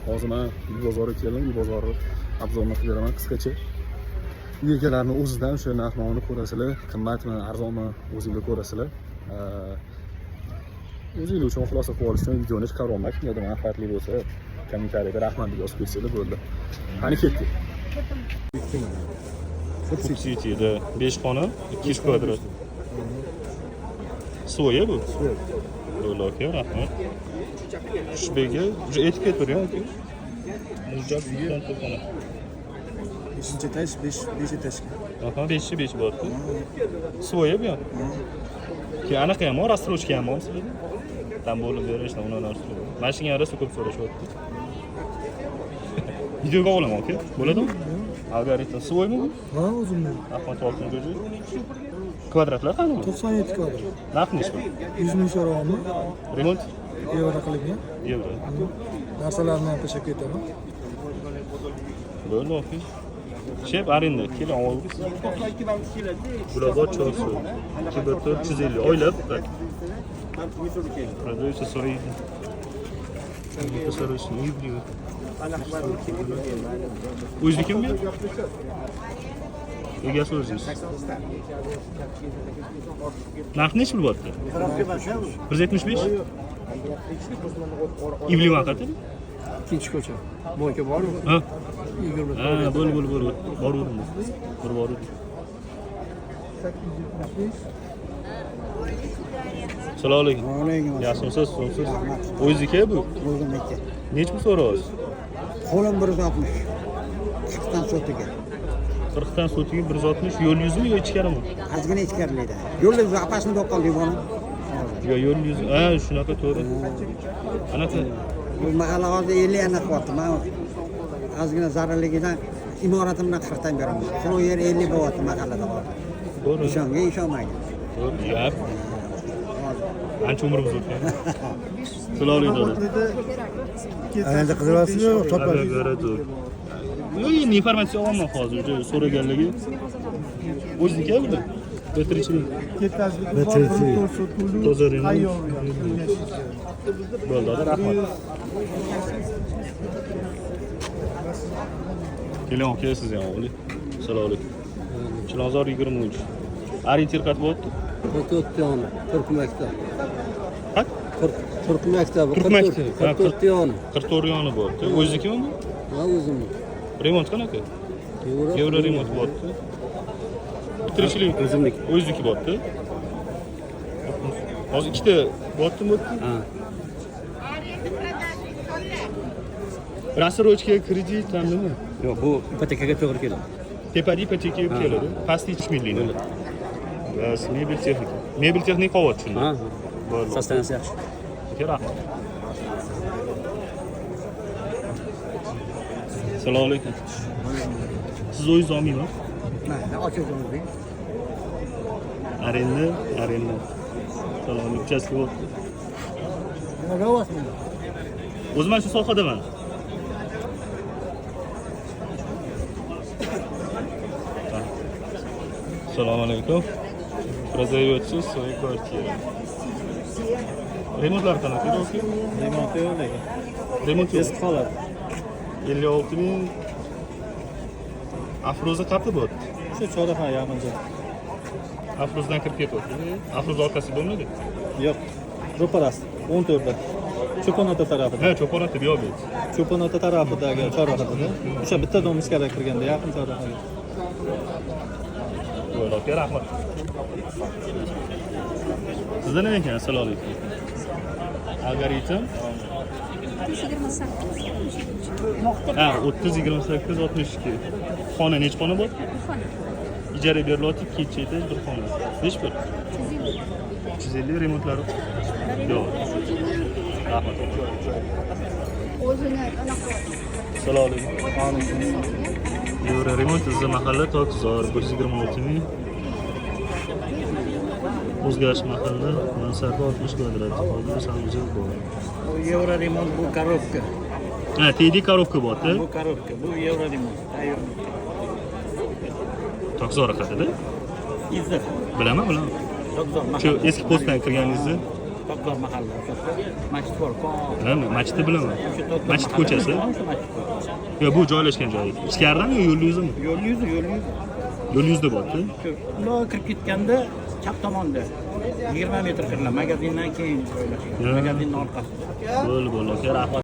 Hozir men uy bozoriga keldim, uy bozori obzorini qilib beraman qisqacha. Uy egalarini o'zidan o'sha narx-navoni ko'rasizlar, qimmatmi, arzonmi o'zingizlar ko'rasizlar. O'zingizlar uchun xulosa qilib olish uchun videoni chiqarib olmak, kimgadir manfaatli bo'lsa, kommentariyada rahmat deb yozib qo'ysanglar bo'ldi. Qani ketdik. City'da 5 xona, 200 kvadrat. So'ya bu. Bo'ldi, aka, rahmat. Xushbega, etiket beryapti aka. Mujab xona. 5 etaş, 5 etaşga. Aha, 5 bo'pti. So'ya bu. Ki anaqa ham bor, rastrochka ham bor sizlarda. Tam bo'lib berishdi, uni narsa. Mana shunga yarasha ko'p so'rashyapti. Videoga olaman aka. Bo'ladimi? Algoritm so'ymi bu? Ha, o'zimdan. Rahmat olsin jo'ji. Kvadratlar qanday? 97 kvadrat. Narxi nechta? 100 ming so'rag'anmi? Remont? Yevro qilingan. Yevro. Narsalarni ham tashakkur etaman. Bo'ldi aka. Shep arenda, keling olamiz. Buloqot cho'si. 250 oylab. Продается 40. Это 40 ливров. O'znikimi? Egasi o'zingiz. Narxi necha bo'lyapti? 175. Ivliv vaqti? Ikkinchi ko'cha. Boyka bormi? Ha. 20. Ha, bo'l. Boruvdim. Bir boruvdim. 875. Assalomu alaykum. Alaykum. Yaxshimisiz? O'zingniki bu? O'zimniki. Necha pul so'raysiz? Qo'lim 160. 40dan sotiga. 40dan sotiga 160. Yo'l yuzmi yo ichkarimi? Ozgina ichkarilaydi. Yo'lda zapasini do'qoldik buni. Yo yo'l yuzi. Ha, shunaqa to'g'ri. Anaqa Bu mahalla hozir 50 ana qilyapti. Men ozgina zararligidan imoratimdan 40 dan beraman. Shu yer 50 bo'lyapti mahallada hozir. to'g'ri. Ishonmaydi. To'g'ri. Yap. Ancha umrimiz o'tgan. Assalomu alaykum. Endi qidiryapsizmi? Topasiz. Endi informatsiya olaman hozir. So'raganligi. O'ziniki bu. Betirchilik. Toza remont. Bo'ldi, rahmat. Keling, aka, siz ham oling. Assalomu alaykum. Chilonzor 23. Orientir qat bo'lyapti? 44 yoni, Turk maktab. Ha? Turk maktabi, 44 yoni. 44 yoni bo'lyapti. O'znikimi bu? Ha, o'zimni. Remont qanaqa? Yevro remont bo'lyapti. Bitirishlik o'zimniki. O'zniki bo'lyapti. Hozir ikkita bo'lyaptimi? Ha. Рассрочка kredit hammi? Yo'q, bu ipotekaga to'g'ri keladi. Tepada ipoteka keladi. Pastki 3 milliondan. Bas, mebel texnika qilyapti shunda. Ha. Bo'ldi. Sostanasi yaxshi. Rahmat. Assalomu alaykum. Siz o'zingiz olmaymi? Mana ochib Arenda. Assalomu uchastka bo'pti. Nima qilyapsiz? O'zim mana shu sohadaman. Assalomu alaykum. Продаётся своя квартира. Remontlar qanaqa yo'q? Remont yo'q. Remont yo'q. Eski holat. 56 ming. Afroza qapti bo'pti. Shu choraqa yaqinda. Afrozdan kirib ketyapti. Afroz orqasi bo'lmaydi? Yo'q. Ro'parasi 14da. Cho'ponota tarafida. Ha, cho'ponota bu yo'q. Cho'ponota tarafidagi chorrahada. O'sha bitta dom ichkariga kirganda yaqin chorrahaga. Bo'ldi, aka, rahmat. Sizda nima ekan? Assalomu alaykum. Algoritm 28. Ha, 30 28 62. Xona necha xona bor? Ijara berilyapti, ikkinchi etaj, bir xona. Necha pul? 350 remontlari. Yo'q. Rahmat. O'zini anaqa Assalomu alaykum. Yevro remont bizda mahalla Tokzor 126 ming. O'zgarish mahalla mansarda 60 kvadrat. Hozir sanjil bor. Bu yevro remont, bu коробка. Ha, tedi коробка bo'pti. Bu коробка, bu yevro remont. Tokzor haqida. Izda. Bilaman. Tokzor Shu eski postdan kirganingizni Toklar mahalla. Masjid bor. Ha, masjidni bilaman. O'sha Toklar Masjid mahalla. ko'chasi. O'sha masjid ko'chasi. Yo, bu joylashgan joyi. Ichkaridami yo yo'l yuzimi? Yo'l yuzi. Yo'l yuzida bo'pti. Ular kirib ketganda chap tomonda 20 metr qirlar magazindan keyin joylashgan. Magazinning orqasida. Bo'ldi. Rahmat.